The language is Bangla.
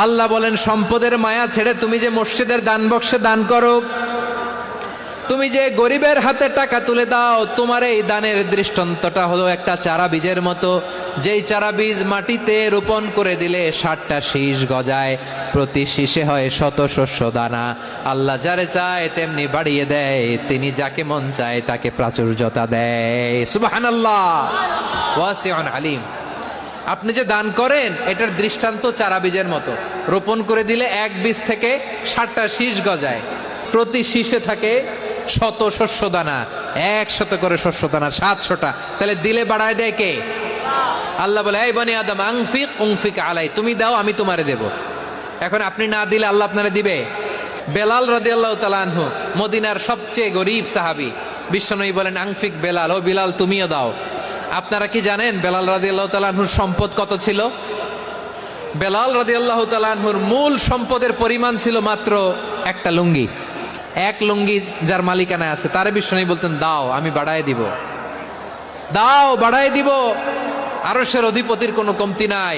আল্লাহ বলেন, সম্পদের মায়া ছেড়ে তুমি যে মসজিদের দান বক্সে দান করো, তুমি যে গরিবের হাতে টাকা তুলে দাও, তোমার এই দানের দৃষ্টান্তটা হলো একটা চারা বীজের মতো। যেই চারা বীজ মাটিতে রোপণ করে দিলে 60টা শীষ গজায়, প্রতি শীষে হয় শত শস্য দানা। আল্লাহ যারে চায় তেমনি বাড়িয়ে দেয়, তিনি যাকে মন চায় তাকে প্রাচুর্যতা দেয়। সুবহানাল্লাহ, ওয়াসিউন আলিম। আপনি যে দান করেন এটার দৃষ্টান্ত চারা বীজের মতো। রোপণ করে দিলে এক বীজ থেকে 60টা শীষ গজায়, প্রতি শীষে থাকে শত শস্য দানা, 100 করে শস্য দানা, 700টা। তাহলে দিলে বাড়ায় দেয় কে? আল্লাহ বলে, এই বনি আদম আনফিক উনফিক আলাই, তুমি দাও আমি তোমারে দেব। এখন আপনি না দিলে আল্লাহ আপনারে দিবে? বেলাল রাদিয়াল্লাহু তাআলা আনহু, মদিনার সবচেয়ে গরীব সাহাবী, বিশ্বনবী বলেন, আনফিক বেলাল, ও বিলাল তুমিও দাও। আপনারা কি জানেন বেলাল রাদিয়াল্লাহু তাআলা আনহুর সম্পদ কত ছিল? বেলাল রাদিয়াল্লাহু তাআলা আনহুর মূল সম্পদের পরিমাণ ছিল মাত্র একটা লুঙ্গি। এক লুঙ্গি যার মালিকানায় আছে তারে বিশ্বনবী বলতেন, দাও আমি বাড়ায় দিব, দাও বাড়ায় দিব। আরশের অধিপতির কোনো কমতি নাই।